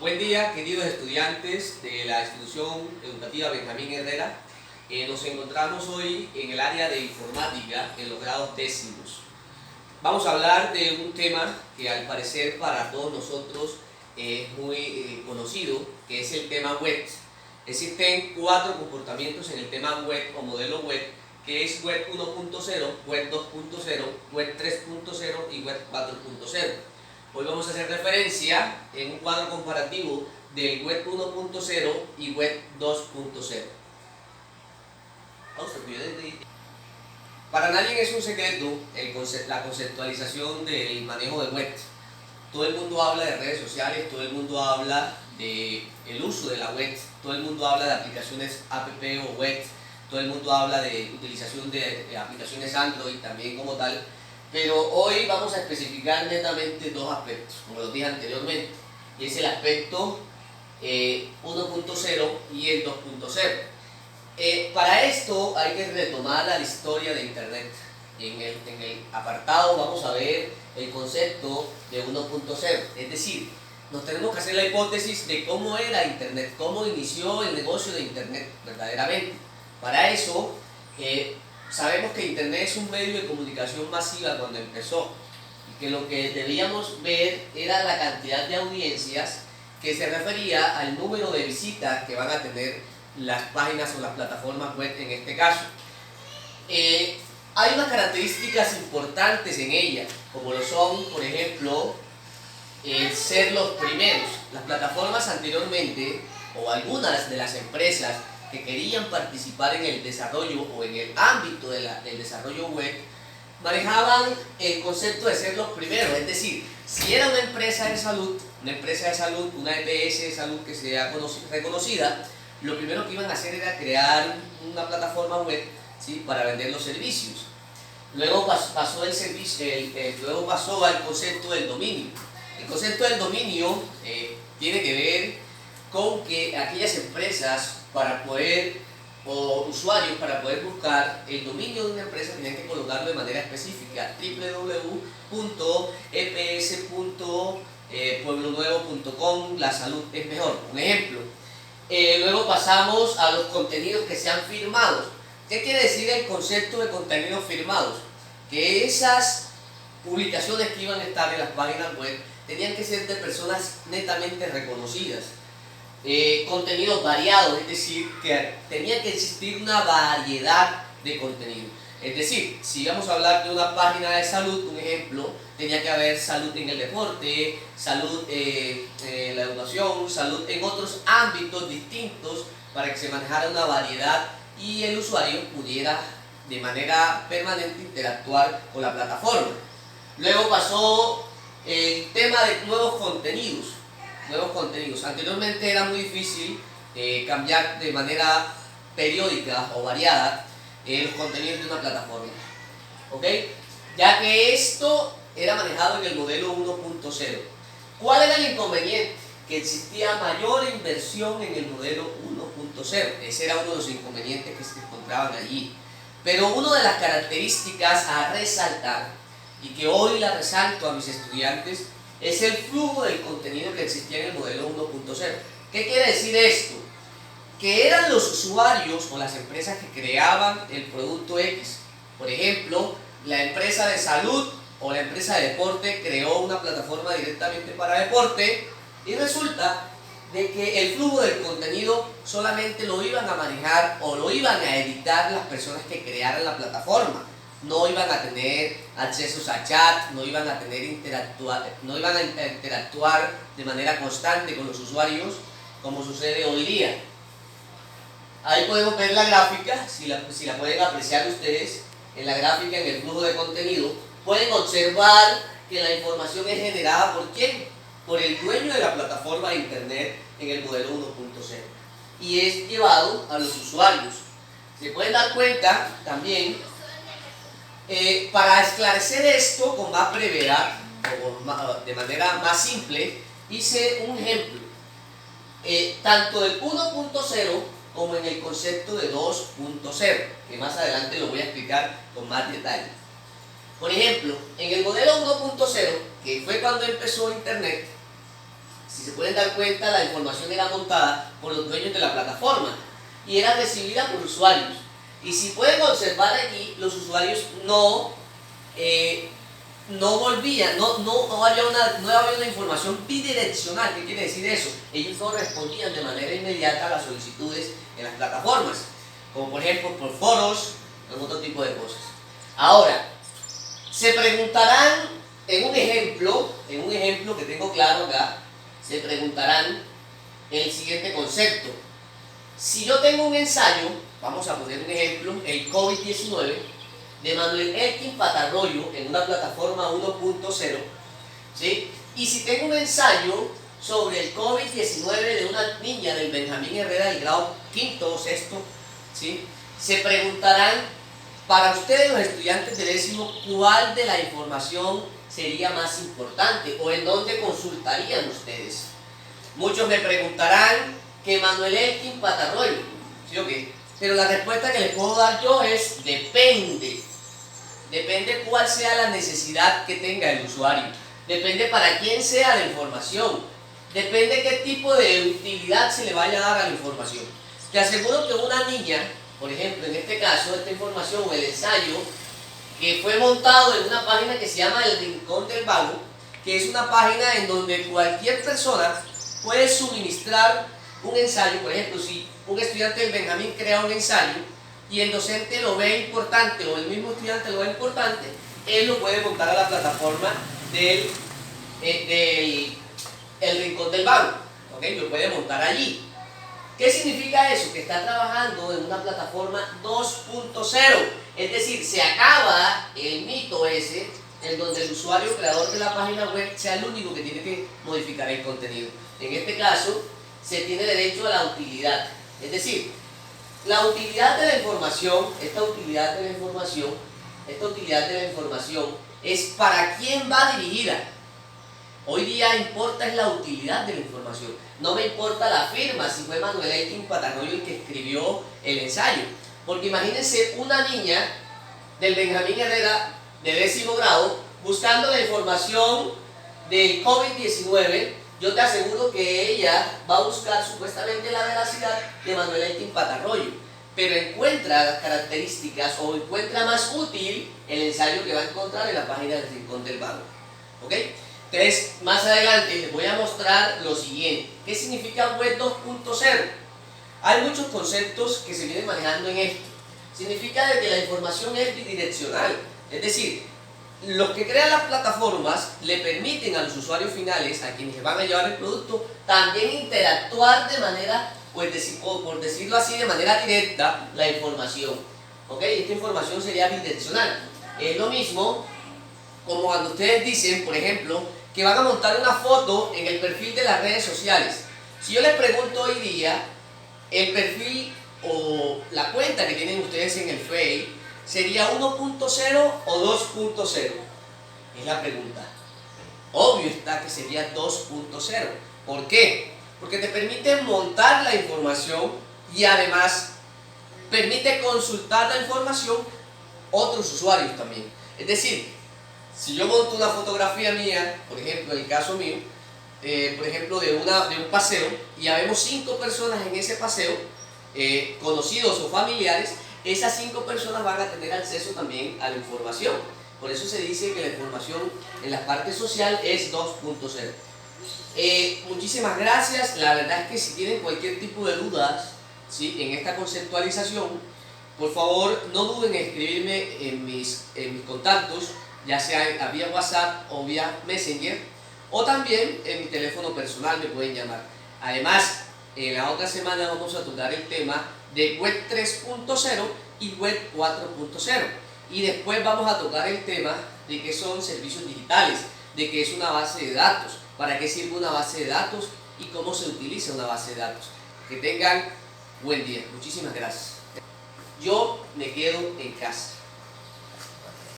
Buen día, queridos estudiantes de la institución educativa Benjamín Herrera. Nos encontramos hoy en el área de informática en los grados décimos. Vamos a hablar de un tema que al parecer para todos nosotros es muy conocido, que es el tema web. Existen 4 comportamientos en el tema web o modelo web, que es web 1.0, web 2.0, web 3.0 y web 4.0. Hoy vamos a hacer referencia en un cuadro comparativo del web 1.0 y web 2.0. Para nadie es un secreto la conceptualización del manejo de web. Todo el mundo habla de redes sociales, todo el mundo habla del uso de la web, todo el mundo habla de aplicaciones app o web, todo el mundo habla de utilización de aplicaciones Android también como tal. Pero hoy vamos a especificar netamente 2 aspectos, como lo dije anteriormente, y es el aspecto 1.0 y el 2.0. Para esto hay que retomar la historia de Internet. En el apartado vamos a ver el concepto de 1.0, es decir, nos tenemos que hacer la hipótesis de cómo era Internet, cómo inició el negocio de Internet verdaderamente. Para eso, sabemos que Internet es un medio de comunicación masiva cuando empezó y que lo que debíamos ver era la cantidad de audiencias que se refería al número de visitas que van a tener las páginas o las plataformas web en este caso. Hay unas características importantes en ella, como lo son, por ejemplo, ser los primeros. Las plataformas anteriormente, o algunas de las empresas que querían participar en el desarrollo o en el ámbito del desarrollo web, manejaban el concepto de ser los primeros, es decir, si era una empresa de salud, una EPS de salud que sea reconocida, lo primero que iban a hacer era crear una plataforma web, ¿sí?, para vender los servicios. Luego pasó al concepto del dominio. El concepto del dominio tiene que ver con que aquellas empresas o usuarios para poder buscar el dominio de una empresa tenían que colocarlo de manera específica, www.eps.pueblonuevo.com, la salud es mejor, un ejemplo. Luego pasamos a los contenidos que sean firmados. ¿Qué quiere decir el concepto de contenidos firmados? Que esas publicaciones que iban a estar en las páginas web tenían que ser de personas netamente reconocidas. Contenidos variados, es decir, que tenía que existir una variedad de contenido. Es decir, si vamos a hablar de una página de salud, un ejemplo, tenía que haber salud en el deporte, salud en la educación, salud en otros ámbitos distintos para que se manejara una variedad y el usuario pudiera de manera permanente interactuar con la plataforma. Luego pasó el tema de nuevos contenidos. Anteriormente era muy difícil cambiar de manera periódica o variada los contenidos de una plataforma, ¿ok? Ya que esto era manejado en el modelo 1.0. ¿Cuál era el inconveniente? Que existía mayor inversión en el modelo 1.0. Ese era uno de los inconvenientes que se encontraban allí. Pero una de las características a resaltar, y que hoy la resalto a mis estudiantes, es el flujo del contenido que existía en el modelo 1.0. ¿Qué quiere decir esto? Que eran los usuarios o las empresas que creaban el producto X. Por ejemplo, la empresa de salud o la empresa de deporte creó una plataforma directamente para deporte y resulta de que el flujo del contenido solamente lo iban a manejar o lo iban a editar las personas que crearan la plataforma. No iban a tener accesos a chat, no iban a interactuar de manera constante con los usuarios como sucede hoy día. Ahí podemos ver la gráfica, si la pueden apreciar ustedes, en la gráfica, en el flujo de contenido, pueden observar que la información es generada ¿por quién? Por el dueño de la plataforma de internet en el modelo 1.0 y es llevado a los usuarios. Se pueden dar cuenta también, para esclarecer esto con más brevedad o de manera más simple, hice un ejemplo, tanto del 1.0 como en el concepto de 2.0, que más adelante lo voy a explicar con más detalle. Por ejemplo, en el modelo 1.0, que fue cuando empezó Internet, Si se pueden dar cuenta, la información era montada por los dueños de la plataforma y era recibida por usuarios. Y si pueden observar aquí, los usuarios no volvían, no había una información bidireccional. ¿Qué quiere decir eso? Ellos no respondían de manera inmediata a las solicitudes en las plataformas, como por ejemplo por foros, o otro tipo de cosas. Ahora, se preguntarán en un ejemplo que tengo claro acá, se preguntarán el siguiente concepto. Si yo tengo un ensayo, vamos a poner un ejemplo, el COVID-19, de Manuel Elkin Patarroyo en una plataforma 1.0, ¿sí? Y si tengo un ensayo sobre el COVID-19 de una niña del Benjamín Herrera del grado quinto o sexto, ¿sí? Se preguntarán, para ustedes los estudiantes de décimo, ¿cuál de la información sería más importante o en dónde consultarían ustedes? Muchos me preguntarán que Manuel Elkin Patarroyo, ¿sí o qué? Pero la respuesta que les puedo dar yo es depende. Depende cuál sea la necesidad que tenga el usuario. Depende para quién sea la información. Depende qué tipo de utilidad se le vaya a dar a la información. Te aseguro que una niña, por ejemplo, en este caso, esta información o el ensayo, que fue montado en una página que se llama El Rincón del Vago, que es una página en donde cualquier persona puede suministrar un ensayo. Por ejemplo, si un estudiante del Benjamín crea un ensayo y el docente lo ve importante o el mismo estudiante lo ve importante, él lo puede montar a la plataforma del El Rincón del Vago, ¿okay? Lo puede montar allí. ¿Qué significa eso? Que está trabajando en una plataforma 2.0, es decir, se acaba el mito ese en donde el usuario creador de la página web sea el único que tiene que modificar el contenido. En este caso, se tiene derecho a la utilidad, es decir, la utilidad de la información, esta utilidad de la información es para quién va dirigida. Hoy día importa es la utilidad de la información. No me importa la firma, si fue Manuel Elkin Patarroyo el que escribió el ensayo. Porque imagínense una niña del Benjamín Herrera de décimo grado buscando la información del COVID-19. Yo te aseguro que ella va a buscar supuestamente la veracidad de Manuel Elkin Patarroyo, pero encuentra las características o encuentra más útil el ensayo que va a encontrar en la página del Rincón del Vago. ¿Ok? Entonces, más adelante les voy a mostrar lo siguiente. ¿Qué significa web 2.0? Hay muchos conceptos que se vienen manejando en esto. Significa de que la información es bidireccional, es decir, los que crean las plataformas le permiten a los usuarios finales, a quienes van a llevar el producto, también interactuar de manera, por decirlo así, de manera directa la información. ¿Ok? Esta información sería bidireccional. Es lo mismo como cuando ustedes dicen, por ejemplo, que van a montar una foto en el perfil de las redes sociales. Si yo les pregunto hoy día, el perfil o la cuenta que tienen ustedes en el Facebook, ¿sería 1.0 o 2.0? Es la pregunta. Obvio está que sería 2.0. ¿Por qué? Porque te permite montar la información y además permite consultar la información otros usuarios también. Es decir, si yo monto una fotografía mía, por ejemplo, en el caso mío, por ejemplo, de un paseo, y habemos 5 personas en ese paseo, conocidos o familiares, esas 5 personas van a tener acceso también a la información. Por eso se dice que la información en la parte social es 2.0. Muchísimas gracias. La verdad es que si tienen cualquier tipo de dudas, ¿sí?, en esta conceptualización, por favor no duden en escribirme en mis contactos, ya sea vía WhatsApp o vía Messenger, o también en mi teléfono personal me pueden llamar. Además, en la otra semana vamos a tocar el tema de web 3.0 y web 4.0, y después vamos a tocar el tema de qué son servicios digitales, de qué es una base de datos, para qué sirve una base de datos y cómo se utiliza una base de datos. Que tengan buen día. Muchísimas gracias. Yo me quedo en casa.